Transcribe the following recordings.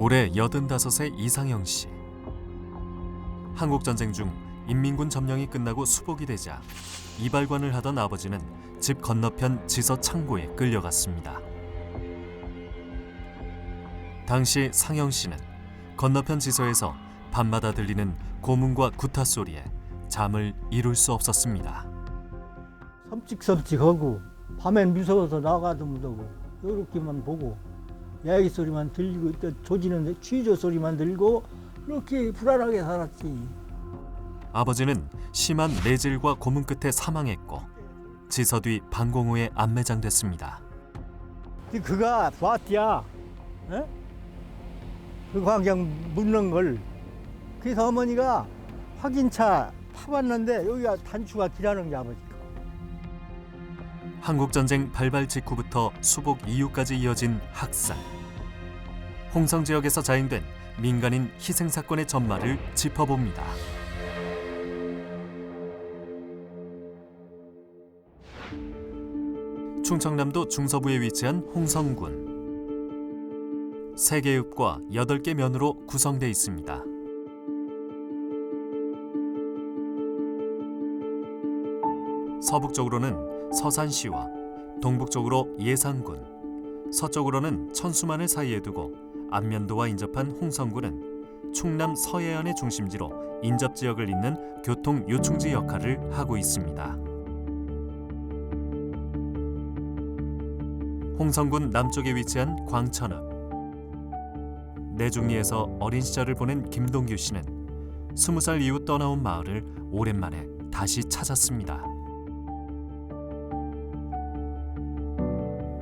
올해 85세 이상영 씨. 한국전쟁 중 인민군 점령이 끝나고 수복이 되자 이발관을 하던 아버지는 집 건너편 지서 창고에 끌려갔습니다. 당시 상영 씨는 건너편 지서에서 밤마다 들리는 고문과 구타 소리에 잠을 이룰 수 없었습니다. 섬찟섬찟하고 밤엔 무서워서 나가도 못하고 이렇게만 보고 야기 소리만 들리고 또 조지는 취조 소리만 들고 이렇게 불안하게 살았지. 아버지는 심한 뇌질과 고문 끝에 사망했고 지서 뒤 방공호에 안매장됐습니다. 그가 봤디야, 그 광장 묻는 걸. 그래서 어머니가 확인차 타봤는데 여기가 단추가 길하는 게 아버지가. 한국전쟁 발발 직후부터 수복 이후까지 이어진 학살. 홍성 지역에서 자행된 민간인 희생사건의 전말을 짚어봅니다. 충청남도 중서부에 위치한 홍성군. 3개 읍과 8개 면으로 구성되어 있습니다. 서북쪽으로는 서산시와 동북쪽으로 예산군, 서쪽으로는 천수만을 사이에 두고 안면도와 인접한 홍성군은 충남 서해안의 중심지로 인접지역을 잇는 교통 요충지 역할을 하고 있습니다. 홍성군 남쪽에 위치한 광천읍. 내중리에서 어린 시절을 보낸 김동규 씨는 20살 이후 떠나온 마을을 오랜만에 다시 찾았습니다.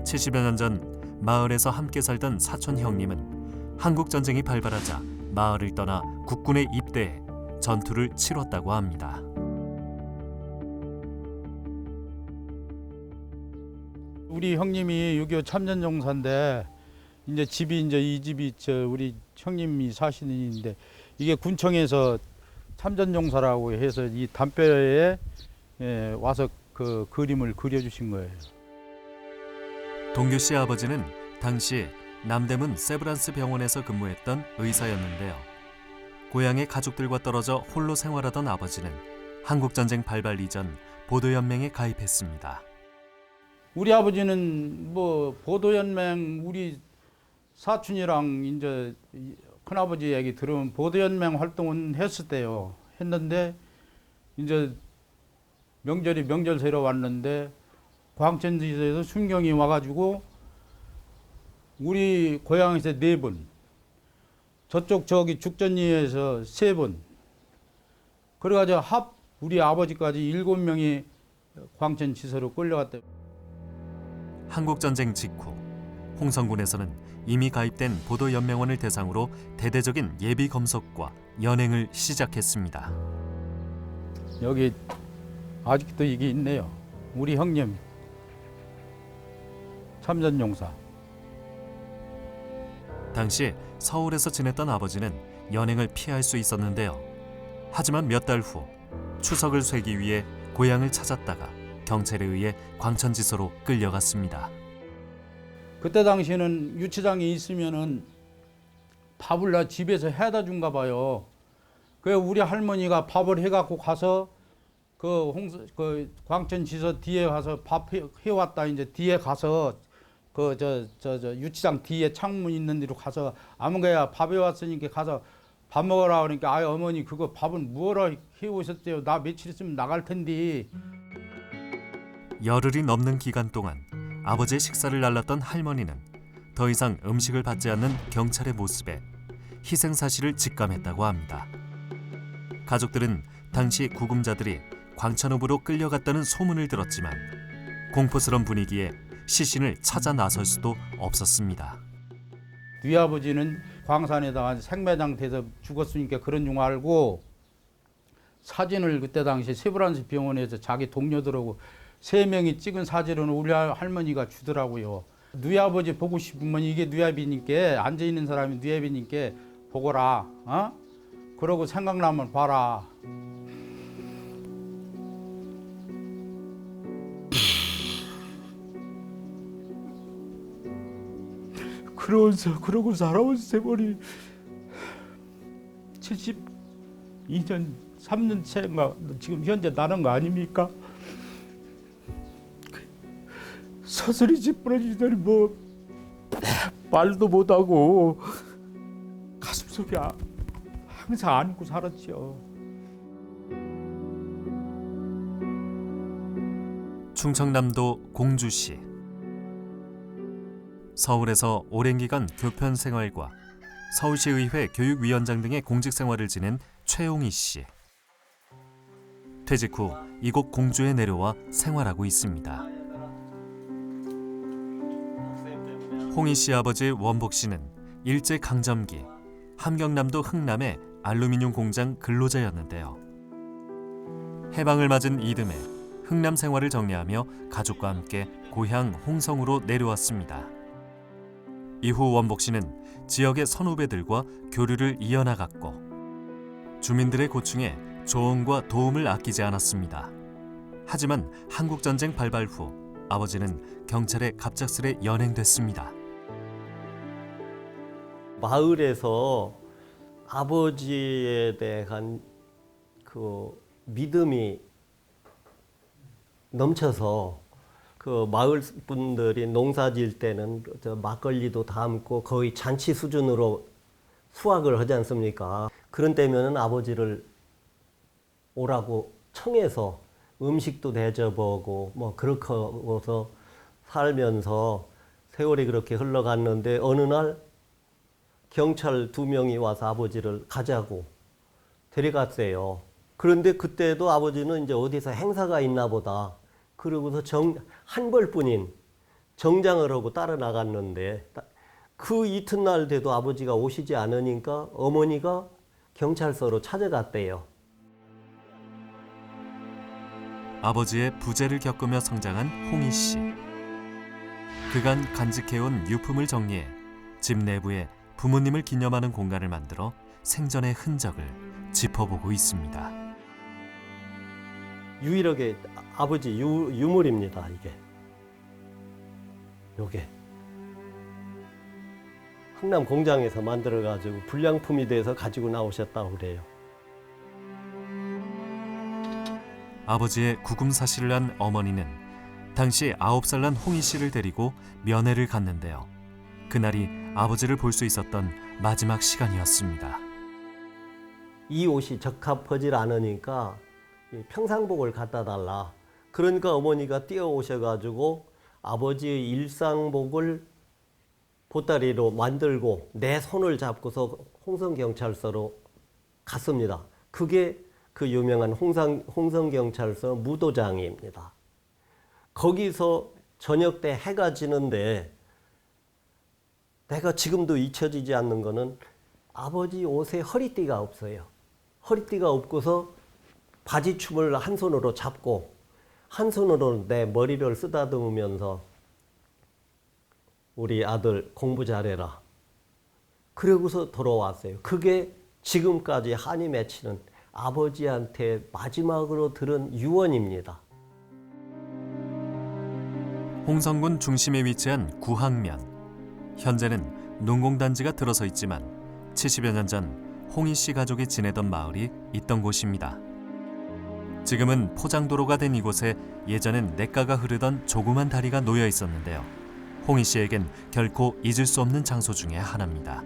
70여 년 전 마을에서 함께 살던 사촌 형님은 한국전쟁이 발발하자 마을을 떠나 국군에 입대해 전투를 치렀다고 합니다. 우리 형님이 6.25 참전용사인데 이제 집이 이 집이 우리 형님이 사시는 인데 이게 군청에서 참전용사라고 해서 이 담벼에 와서 그 그림을 그려주신 거예요. 동규 씨 아버지는 당시 남대문 세브란스 병원에서 근무했던 의사였는데요. 고향의 가족들과 떨어져 홀로 생활하던 아버지는 한국전쟁 발발 이전 보도연맹에 가입했습니다. 우리 아버지는 뭐 보도연맹 우리 사촌이랑 이제 큰아버지 얘기 들으면 보도연맹 활동은 했을 때요. 했는데 이제 명절이 명절 새로 왔는데 광천지에서 순경이 와가지고 우리 고향에서 4번, 저쪽 저기 죽전리에서 3번, 그래가지고 우리 아버지까지 7명이 광천지서로 끌려갔다. 한국전쟁 직후 홍성군에서는 이미 가입된 보도연맹원을 대상으로 대대적인 예비 검석과 연행을 시작했습니다. 여기 아직도 이게 있네요. 우리 형님 참전용사. 당시 서울에서 지냈던 아버지는 연행을 피할 수 있었는데요. 하지만 몇 달 후 추석을 쇠기 위해 고향을 찾았다가 경찰에 의해 광천지서로 끌려갔습니다. 그때 당시에는 유치장에 있으면은 밥을 나 집에서 해다 준가 봐요. 그 우리 할머니가 밥을 해갖고 가서 그 광천지서 뒤에 가서 밥 해왔다 이제 뒤에 가서 저 유치장 뒤에 창문 있는 데로 가서 아무개야 밥 해왔으니까 가서 밥 먹으라 그러니까 아이 어머니 그거 밥은 뭐라 해오셨대요. 나 며칠 있으면 나갈 텐데. 열흘이 넘는 기간 동안 아버지의 식사를 날랐던 할머니는 더 이상 음식을 받지 않는 경찰의 모습에 희생 사실을 직감했다고 합니다. 가족들은 당시 구금자들이 광천읍으로 끌려갔다는 소문을 들었지만 공포스러운 분위기에 시신을 찾아 나설 수도 없었습니다. 네 아버지는 광산에다가 생매장 돼서 죽었으니까 그런 줄 알고 사진을 그때 당시 세브란스 병원에서 자기 동료들하고 3명이 찍은 사진을 우리 할머니가 주더라고요. 네 아버지 보고 싶으면 이게 네 아비니까 앉아있는 사람이 네 아비니까 보거라. 그러고 생각나면 봐라. 그러고 살아온 세월이 72년 3년째가 지금 현재 나는 거 아닙니까? 서슬이 찌푸러지더니 뭐 말도 못하고 가슴속에 항상 안고 살았죠. 충청남도 공주시. 서울에서 오랜 기간 교편 생활과 서울시의회 교육위원장 등의 공직 생활을 지낸 최용희 씨. 퇴직 후 이곳 공주에 내려와 생활하고 있습니다. 홍희 씨 아버지 원복 씨는 일제 강점기 함경남도 흥남의 알루미늄 공장 근로자였는데요. 해방을 맞은 이듬해 흥남 생활을 정리하며 가족과 함께 고향 홍성으로 내려왔습니다. 이후 원복 씨는 지역의 선후배들과 교류를 이어나갔고 주민들의 고충에 조언과 도움을 아끼지 않았습니다. 하지만 한국전쟁 발발 후 아버지는 경찰에 갑작스레 연행됐습니다. 마을에서 아버지에 대한 그 믿음이 넘쳐서 그 마을 분들이 농사 지을 때는 저 막걸리도 담고 거의 잔치 수준으로 수확을 하지 않습니까? 그런 때면은 아버지를 오라고 청해서 음식도 대접하고 뭐 그렇게 해서 살면서 세월이 그렇게 흘러갔는데 어느 날 경찰 2명이 와서 아버지를 가자고 데려갔어요. 그런데 그때도 아버지는 이제 어디서 행사가 있나 보다. 그러고서 한 벌뿐인 정장을 하고 따라 나갔는데 그 이튿날 돼도 아버지가 오시지 않으니까 어머니가 경찰서로 찾아갔대요. 아버지의 부재를 겪으며 성장한 홍희 씨. 그간 간직해온 유품을 정리해 집 내부에 부모님을 기념하는 공간을 만들어 생전의 흔적을 짚어보고 있습니다. 유일하게 아버지 유물입니다. 요게 흥남 공장에서 만들어가지고 불량품이 돼서 가지고 나오셨다고 그래요. 아버지의 구금 사실을 한 어머니는 당시 9살 난 홍희 씨를 데리고 면회를 갔는데요. 그날이 아버지를 볼 수 있었던 마지막 시간이었습니다. 이 옷이 적합하지 않으니까 평상복을 갖다 달라. 그러니까 어머니가 뛰어오셔가지고 아버지의 일상복을 보따리로 만들고 내 손을 잡고서 홍성경찰서로 갔습니다. 그게 그 유명한 홍성경찰서 무도장입니다. 거기서 저녁 때 해가 지는데 내가 지금도 잊혀지지 않는 거는 아버지 옷에 허리띠가 없어요. 허리띠가 없고서 바지춤을 한 손으로 잡고 한 손으로 내 머리를 쓰다듬으면서 우리 아들 공부 잘해라. 그러고서 돌아왔어요. 그게 지금까지 한이 맺히는 아버지한테 마지막으로 들은 유언입니다. 홍성군 중심에 위치한 구항면. 현재는 농공단지가 들어서 있지만 70여 년 전 홍희 씨 가족이 지내던 마을이 있던 곳입니다. 지금은 포장도로가 된 이곳에 예전엔 냇가가 흐르던 조그만 다리가 놓여 있었는데요. 홍희 씨에겐 결코 잊을 수 없는 장소 중에 하나입니다.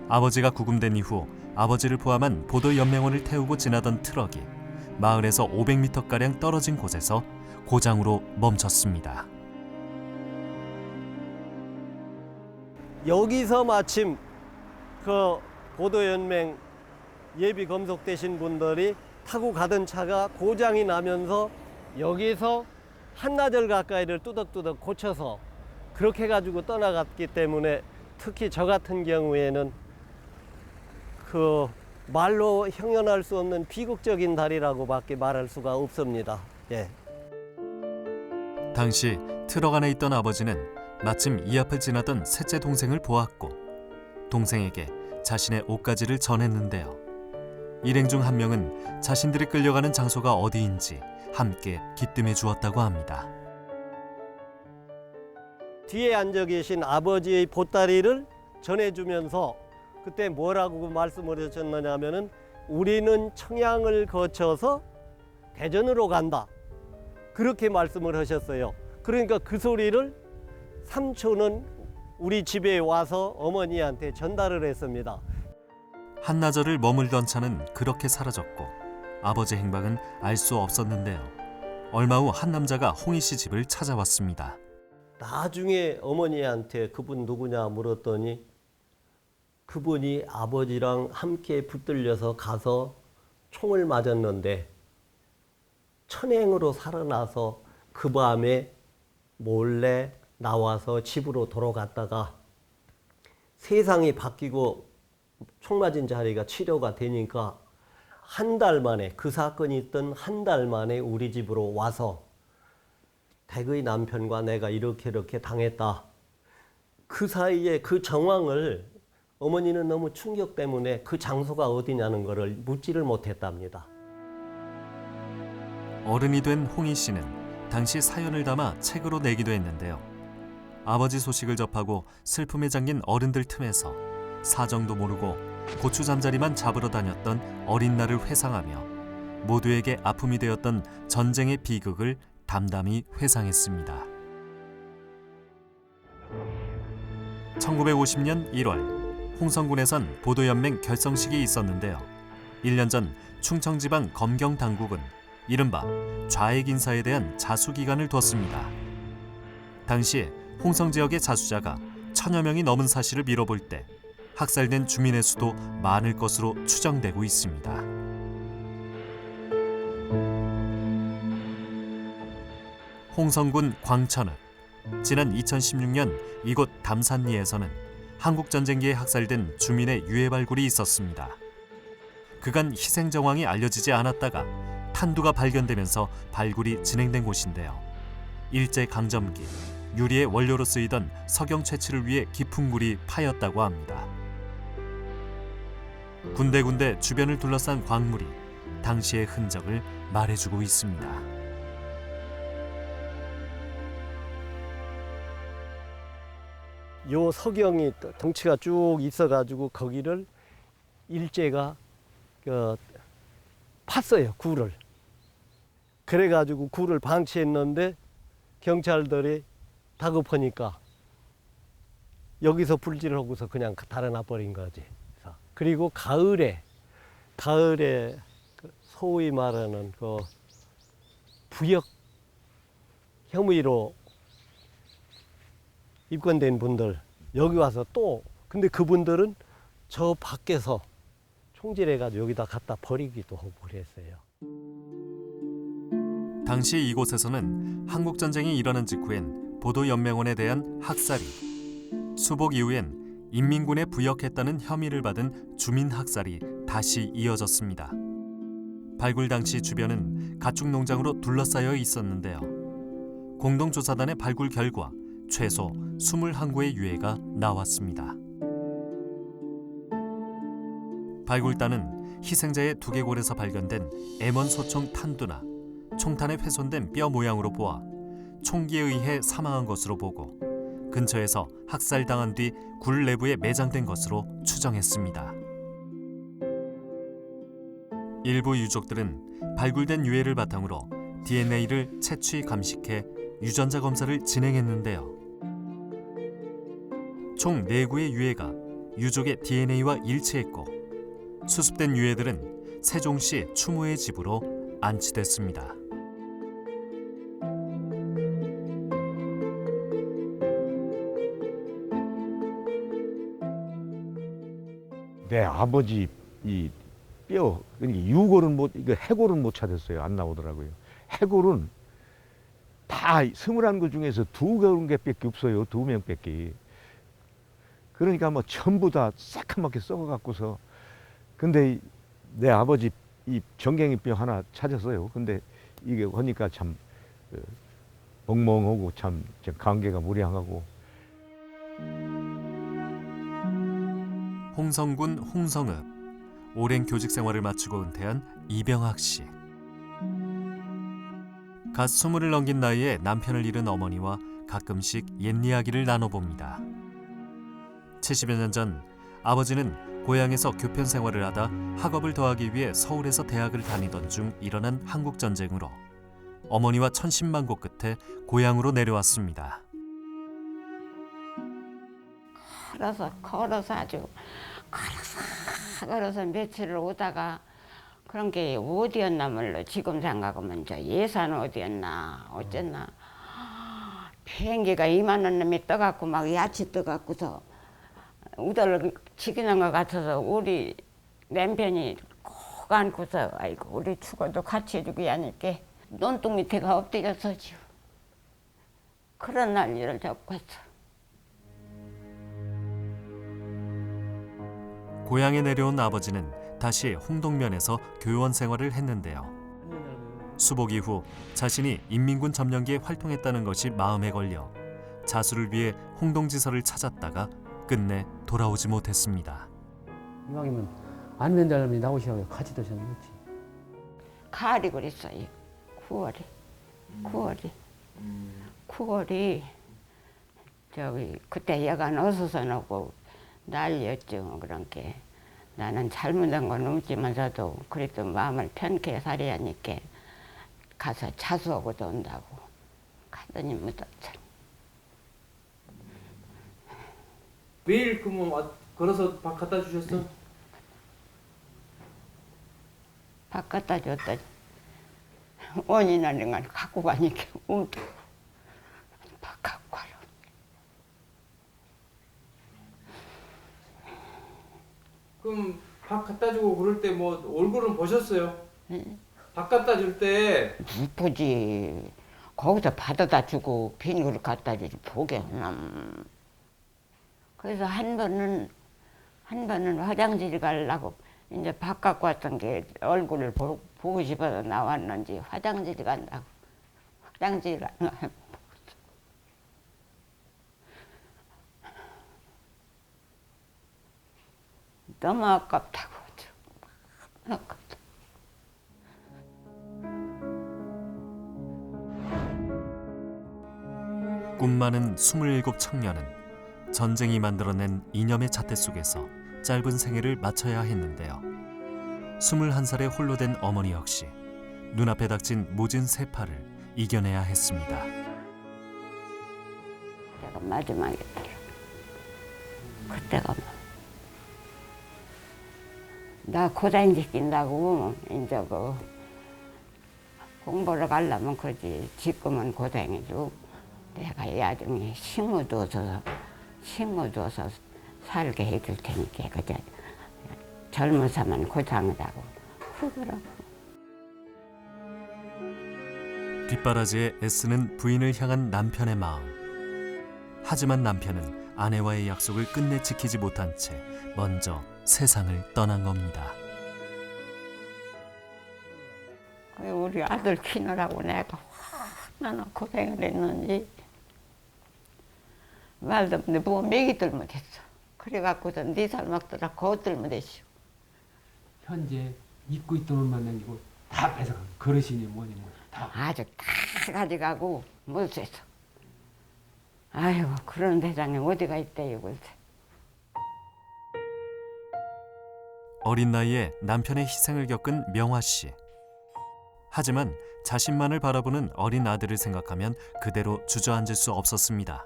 아버지가 구금된 이후 아버지를 포함한 보도연맹원을 태우고 지나던 트럭이 마을에서 500m가량 떨어진 곳에서 고장으로 멈췄습니다. 여기서 마침 그 보도연맹 예비 검속되신 분들이 타고 가던 차가 고장이 나면서 여기서 한나절 가까이를 뚜덕뚜덕 고쳐서 그렇게 가지고 떠나갔기 때문에 특히 저 같은 경우에는 그 말로 형용할 수 없는 비극적인 달이라고밖에 말할 수가 없습니다. 예. 당시 트럭 안에 있던 아버지는 마침 이 앞을 지나던 셋째 동생을 보았고 동생에게 자신의 옷가지를 전했는데요. 일행 중 한 명은 자신들이 끌려가는 장소가 어디인지 함께 기뜸해 주었다고 합니다. 뒤에 앉아 계신 아버지의 보따리를 전해주면서 그때 뭐라고 말씀을 하셨느냐 하면은 우리는 청양을 거쳐서 대전으로 간다. 그렇게 말씀을 하셨어요. 그러니까 그 소리를 삼촌은 우리 집에 와서 어머니한테 전달을 했습니다. 한나절을 머물던 차는 그렇게 사라졌고 아버지 행방은 알 수 없었는데요. 얼마 후 한 남자가 홍희 씨 집을 찾아왔습니다. 나중에 어머니한테 그분 누구냐 물었더니 그분이 아버지랑 함께 붙들려서 가서 총을 맞았는데 천행으로 살아나서 그 밤에 몰래 나와서 집으로 돌아갔다가 세상이 바뀌고 총 맞은 자리가 치료가 되니까 한 달 만에, 그 사건이 있던 한 달 만에 우리 집으로 와서 댁의 남편과 내가 이렇게 당했다. 그 사이에 그 정황을 어머니는 너무 충격 때문에 그 장소가 어디냐는 것을 묻지를 못했답니다. 어른이 된 홍희 씨는 당시 사연을 담아 책으로 내기도 했는데요. 아버지 소식을 접하고 슬픔에 잠긴 어른들 틈에서 사정도 모르고 고추 잠자리만 잡으러 다녔던 어린 날을 회상하며 모두에게 아픔이 되었던 전쟁의 비극을 담담히 회상했습니다. 1950년 1월 홍성군에선 보도연맹 결성식이 있었는데요. 1년 전 충청지방 검경당국은 이른바 좌익 인사에 대한 자수기간을 뒀습니다. 당시 홍성 지역의 자수자가 1000여 명이 넘은 사실을 미뤄볼 때 학살된 주민의 수도 많을 것으로 추정되고 있습니다. 홍성군 광천읍. 지난 2016년 이곳 담산리에서는 한국전쟁기에 학살된 주민의 유해 발굴이 있었습니다. 그간 희생 정황이 알려지지 않았다가 탄두가 발견되면서 발굴이 진행된 곳인데요. 일제강점기 유리의 원료로 쓰이던 석영 채취를 위해 깊은 굴이 파였다고 합니다. 군데군데 주변을 둘러싼 광물이 당시의 흔적을 말해주고 있습니다. 요 석영이 덩치가 쭉 있어가지고 거기를 일제가 팠어요, 굴을. 그래가지고 굴을 방치했는데 경찰들이 다급하니까 여기서 불질을 하고서 그냥 달아나 버린 거지. 그리고 가을에 소위 말하는 그 부역 혐의로 입건된 분들 여기 와서 또 근데 그분들은 저 밖에서 총질해가지고 여기다 갖다 버리기도 하고 그랬어요. 당시 이곳에서는 한국전쟁이 일어난 직후엔 보도연맹원에 대한 학살이, 수복 이후엔 인민군에 부역했다는 혐의를 받은 주민 학살이 다시 이어졌습니다. 발굴 당시 주변은 가축 농장으로 둘러싸여 있었는데요. 공동조사단의 발굴 결과 최소 21구의 유해가 나왔습니다. 발굴단은 희생자의 두개골에서 발견된 M1 소총 탄두나 총탄에 훼손된 뼈 모양으로 보아 총기에 의해 사망한 것으로 보고 근처에서 학살당한 뒤 굴 내부에 매장된 것으로 추정했습니다. 일부 유족들은 발굴된 유해를 바탕으로 DNA를 채취 감식해 유전자 검사를 진행했는데요. 총 4구의 유해가 유족의 DNA와 일치했고 수습된 유해들은 세종시 추모의 집으로 안치됐습니다. 내 아버지 이 뼈, 그러니까 유골은 이거 해골은 못 찾았어요. 안 나오더라고요. 해골은 다 21구 중에서 2개밖에 없어요. 2명밖에. 그러니까 뭐 전부 다 새카맣게 썩어갖고서. 근데 내 아버지 이 정갱이 뼈 하나 찾았어요. 근데 이게 보니까 참 멍멍하고 참 관계가 무량하고. 홍성군 홍성읍. 오랜 교직 생활을 마치고 은퇴한 이병학 씨. 갓 20을 넘긴 나이에 남편을 잃은 어머니와 가끔씩 옛 이야기를 나눠봅니다. 70여 년 전 아버지는 고향에서 교편 생활을 하다 학업을 더하기 위해 서울에서 대학을 다니던 중 일어난 한국 전쟁으로 어머니와 천신만고 끝에 고향으로 내려왔습니다. 걸어서 아주 걸어서 며칠을 오다가 그런 게 어디였나 몰라. 지금 생각하면 저 예산 어디였나 어쨌나 비행기가 이만한 놈이 떠갖고 막 야채 떠갖고서 우덜 지기는 것 같아서 우리 남편이 꼭 안고서 아이고 우리 죽어도 같이 해주기 하니까 논둑 밑에가 엎드렸어지요. 그런 난리를 겪고 왔어. 고향에 내려온 아버지는 다시 홍동면에서 교원 생활을 했는데요. 수복 이후 자신이 인민군 점령기에 활동했다는 것이 마음에 걸려 자수를 위해 홍동지서를 찾았다가 끝내 돌아오지 못했습니다. 이왕이면 안면 사람이 나오시라고 같이 드셨는지. 가을이 그랬어요. 9월이 저기 그때 얘가 어서서 나고 난리였죠. 그런 게 나는 잘못한 건 없지만서도 그래도 마음을 편케 살아야니까 가서 자수하고도 온다고 가더니 묻었죠. 매일 그러면 걸어서 밥 갖다 주셨어? 밥 갖다 줬더니 원이나 걸 갖고 가니까 움도 밥 갖고 가라. 그럼 밥 갖다 주고 그럴 때 뭐 얼굴은 보셨어요? 응. 밥 갖다 줄 때 이쁘지. 거기서 받아다 주고 빈 그릇 갖다 주지 보게 하나. 그래서 한 번은 화장실 가려고 이제 밥 갖고 왔던 게 얼굴을 보고 싶어서 나왔는지 화장실 간다고. 화장실 가는 거 너무 아깝다고. 아깝다. 꿈 많은 27 청년은 전쟁이 만들어낸 이념의 잣대 속에서 짧은 생애를 마쳐야 했는데요. 21살에 홀로 된 어머니 역시 눈앞에 닥친 모진 세파를 이겨내야 했습니다. 내가 마지막에 그때가 나 고생시킨다고 이제 그 공부를 가려면 그러지 지금은 고생해도 내가 나중에 심어둬서 살게 해줄 테니까 그저 젊어서만 고생하다고 그러더라고. 뒷바라지에 애쓰는 부인을 향한 남편의 마음. 하지만 남편은 아내와의 약속을 끝내 지키지 못한 채 먼저 세상을 떠난 겁니다. 우리 아들 키우느라고 내가 얼마나 고생을 했는지 말도 없는데 뭐 먹이들 못했어. 그래갖고서 네 살 먹더라 그것들 못했어. 현재 입고 있던 옷만 남기고 다 뺏어간 그릇이니 뭐니 뭐 다. 아주 다 가져가고 못 쐈어. 아이고 그런 세상에 어디가 있대요 글쎄. 어린 나이에 남편의 희생을 겪은 명화 씨. 하지만 자신만을 바라보는 어린 아들을 생각하면 그대로 주저앉을 수 없었습니다.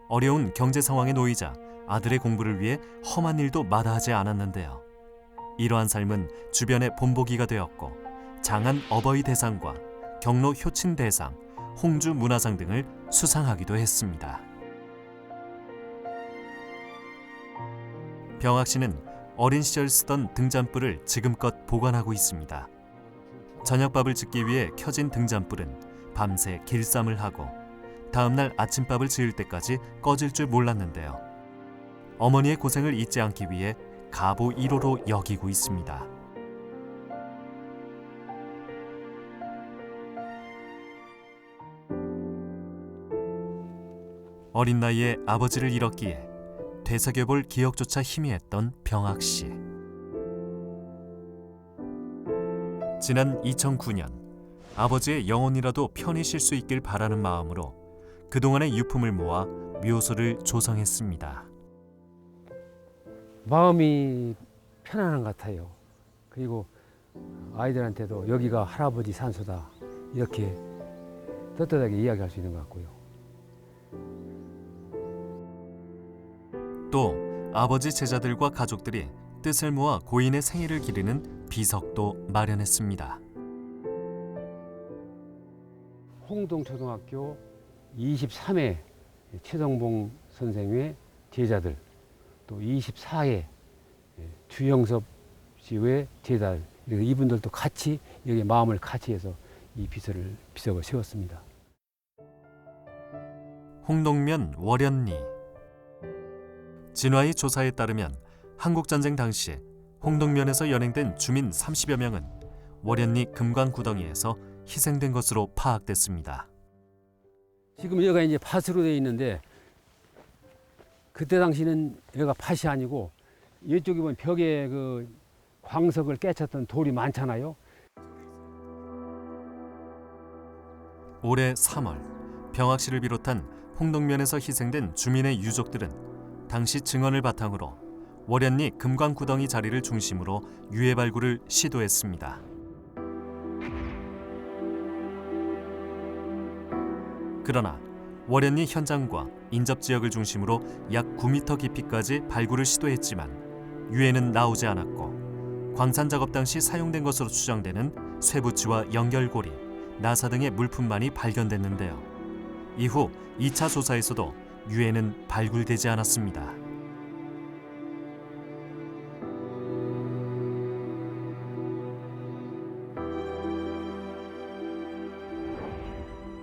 어려운 경제 상황에 놓이자 아들의 공부를 위해 험한 일도 마다하지 않았는데요. 이러한 삶은 주변의 본보기가 되었고 장안 어버이 대상과 경로 효친 대상, 홍주 문화상 등을 수상하기도 했습니다. 병학 씨는 어린 시절 쓰던 등잔불을 지금껏 보관하고 있습니다. 저녁밥을 짓기 위해 켜진 등잔불은 밤새 길쌈을 하고 다음날 아침밥을 지을 때까지 꺼질 줄 몰랐는데요. 어머니의 고생을 잊지 않기 위해 가보 1호로 여기고 있습니다. 어린 나이에 아버지를 잃었기에 되새겨볼 기억조차 희미했던 병학 씨. 지난 2009년 아버지의 영혼이라도 편히 쉴 수 있길 바라는 마음으로 그동안의 유품을 모아 묘소를 조성했습니다. 마음이 편안한 것 같아요. 그리고 아이들한테도 여기가 할아버지 산소다 이렇게 떳떳하게 이야기할 수 있는 것 같고요. 또 아버지 제자들과 가족들이 뜻을 모아 고인의 생일을 기리는 비석도 마련했습니다. 홍동초등학교 23회 최성봉 선생의 제자들, 또 24회 주영섭 씨의 제자들, 이분들도 같이 여기 마음을 같이 해서 이 비석을 세웠습니다. 홍동면 월연리. 진화의 조사에 따르면 한국전쟁 당시 홍동면에서 연행된 주민 30여 명은 월연리 금강구덩이에서 희생된 것으로 파악됐습니다. 지금 여기가 이제 팥으로 되어 있는데 그때 당시는 여기가 팥이 아니고 이쪽에 보면 벽에 그 광석을 깨쳤던 돌이 많잖아요. 올해 3월 병학 씨를 비롯한 홍동면에서 희생된 주민의 유족들은 당시 증언을 바탕으로 월연리 금강구덩이 자리를 중심으로 유해 발굴을 시도했습니다. 그러나 월연리 현장과 인접 지역을 중심으로 약 9m 깊이까지 발굴을 시도했지만 유해는 나오지 않았고 광산 작업 당시 사용된 것으로 추정되는 쇠붙이와 연결고리, 나사 등의 물품만이 발견됐는데요. 이후 2차 조사에서도 유해는 발굴되지 않았습니다.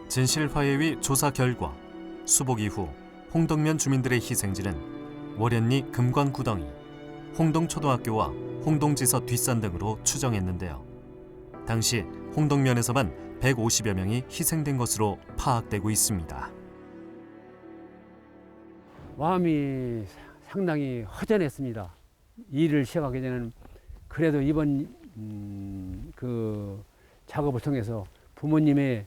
진실화해위 조사 결과 수복 이후 홍동면 주민들의 희생지는 월연리 금광구덩이, 홍동초등학교와 홍동지서 뒷산 등으로 추정했는데요. 당시 홍동면에서만 150여 명이 희생된 것으로 파악되고 있습니다. 마음이 상당히 허전했습니다. 일을 시작하기 전에는 그래도 이번 그 작업을 통해서 부모님의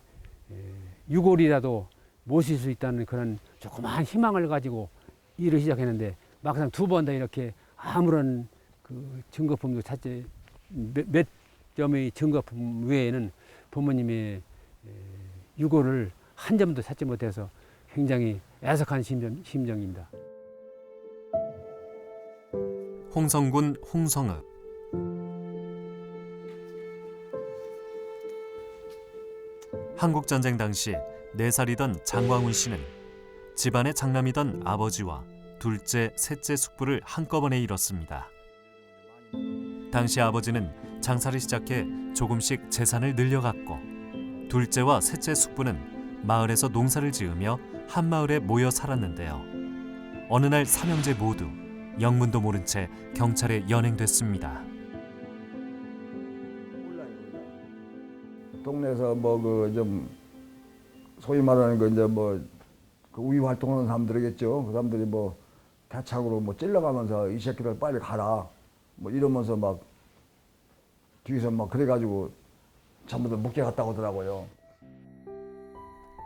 유골이라도 모실 수 있다는 그런 조그마한 희망을 가지고 일을 시작했는데 막상 두 번 다 이렇게 아무런 그 증거품도 찾지 몇 점의 증거품 외에는 부모님의 유골을 한 점도 찾지 못해서 굉장히 애석한 심정입니다. 홍성군 홍성읍. 한국전쟁 당시 4살이던 장광훈 씨는 집안의 장남이던 아버지와 둘째, 셋째 숙부를 한꺼번에 잃었습니다. 당시 아버지는 장사를 시작해 조금씩 재산을 늘려갔고 둘째와 셋째 숙부는 마을에서 농사를 지으며 한 마을에 모여 살았는데요. 어느 날 삼형제 모두 영문도 모른 채 경찰에 연행됐습니다. 동네에서 뭐 그 좀 소위 말하는 거 이제 뭐 그 우위 활동하는 사람들이겠죠. 그 사람들이 뭐 대창으로 뭐 찔러가면서 이 새끼들 빨리 가라 뭐 이러면서 막 뒤에서 막 그래가지고 전부 다 묵게 갔다 오더라고요.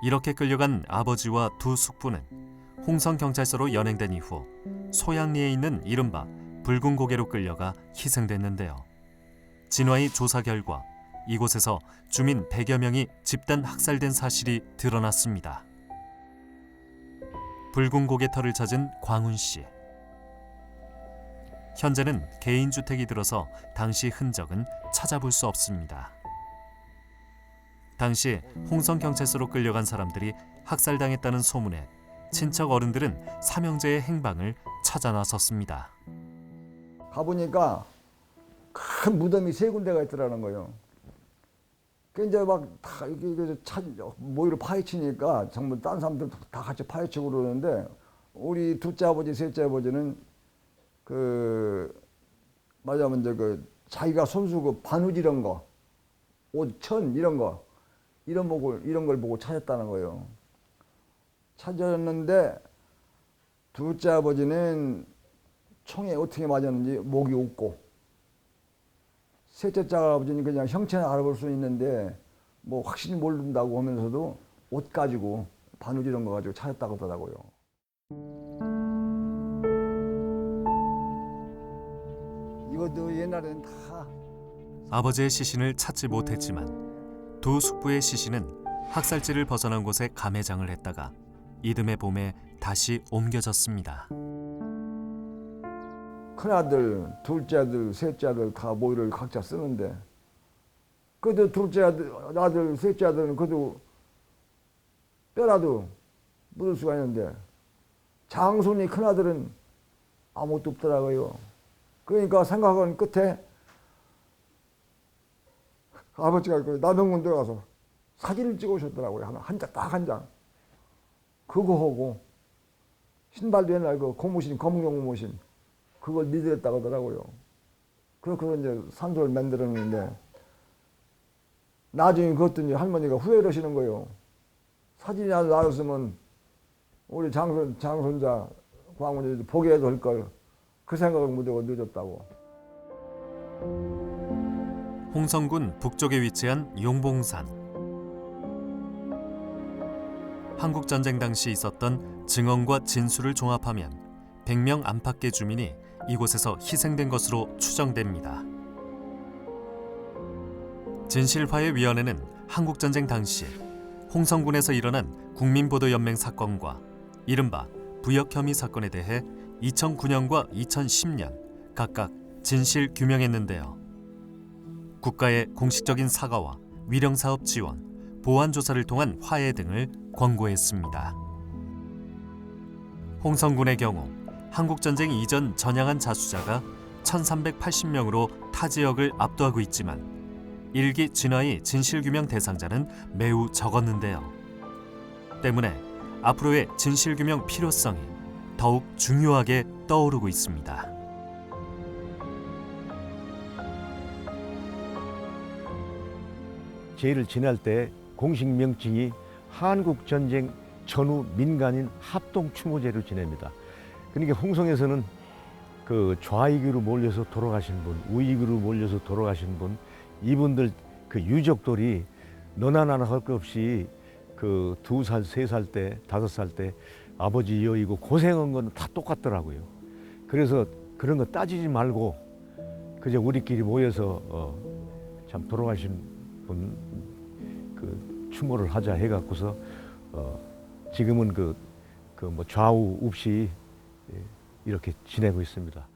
이렇게 끌려간 아버지와 두 숙부는 홍성경찰서로 연행된 이후 소양리에 있는 이른바 붉은 고개로 끌려가 희생됐는데요. 진화의 조사 결과 이곳에서 주민 100여 명이 집단 학살된 사실이 드러났습니다. 붉은 고개 터를 찾은 광훈 씨. 현재는 개인주택이 들어서 당시 흔적은 찾아볼 수 없습니다. 당시 홍성경찰서로 끌려간 사람들이 학살당했다는 소문에 친척 어른들은 삼형제의 행방을 찾아 나섰습니다. 가보니까 큰 무덤이 3군데가 있더라는 거예요. 그 이제 막 다 이게 모이를 파헤치니까 전부 딴 사람들 다 같이 파헤치고 그러는데 우리 둘째 아버지, 셋째 아버지는 그 말하자면 이제 그 자기가 손수 그 바느질 이런 거, 옷, 천 이런 거 이런 걸 보고 찾았다는 거예요. 찾았는데 둘째 아버지는 총에 어떻게 맞았는지 목이 없고 셋째 아버지는 그냥 형체는 알아볼 수 있는데 뭐 확실히 모른다고 하면서도 옷 가지고 바느질 이런 거 가지고 찾았다고 하더라고요. 이것도 옛날에는 다 아버지의 시신을 찾지 못했지만 두 숙부의 시신은 학살지를 벗어난 곳에 감회장을 했다가 이듬해 봄에 다시 옮겨졌습니다. 큰아들, 둘째 아들, 셋째 아들 다 모이를 각자 쓰는데 그래도 둘째 아들, 셋째 아들은 그래도 뼈라도 묻을 수가 있는데 장손이 큰아들은 아무것도 없더라고요. 그러니까 생각한 끝에 아버지가 그 남영군대 가서 사진을 찍으셨더라고요. 한 장, 딱 한 장. 그거 하고 신발도 옛날 그 고무신, 검은경 고무신 그걸 미들했다고 하더라고요. 그래서 이제 산소를 만들었는데 나중에 그것도 이제 할머니가 후회를 하시는 거예요. 사진이 안 나왔으면 우리 장손자 광훈이 보게라도 할 걸. 그 생각을 못하고 늦었다고. 홍성군 북쪽에 위치한 용봉산. 한국전쟁 당시 있었던 증언과 진술을 종합하면 100명 안팎의 주민이 이곳에서 희생된 것으로 추정됩니다. 진실화해위원회는 한국전쟁 당시 홍성군에서 일어난 국민보도연맹 사건과 이른바 부역혐의 사건에 대해 2009년과 2010년 각각 진실 규명했는데요. 국가의 공식적인 사과와 위령사업 지원, 보완조사를 통한 화해 등을 권고했습니다. 홍성군의 경우 한국전쟁 이전 전향한 자수자가 1380명으로 타 지역을 압도하고 있지만 일기 진화의 진실규명 대상자는 매우 적었는데요. 때문에 앞으로의 진실규명 필요성이 더욱 중요하게 떠오르고 있습니다. 제를 지낼 때 공식 명칭이 한국전쟁 전후 민간인 합동추모제로 지냅니다. 그러니까 홍성에서는 그 좌익으로 몰려서 돌아가신 분, 우익으로 몰려서 돌아가신 분, 이분들 그 유족들이 너나 나나 할 것 없이 그 2살, 3살 때, 5살 때 아버지 여의고 고생한 건 다 똑같더라고요. 그래서 그런 거 따지지 말고 그저 우리끼리 모여서 참 돌아가신 분 그 추모를 하자 해갖고서 지금은 그 뭐 좌우 없이 이렇게 지내고 있습니다.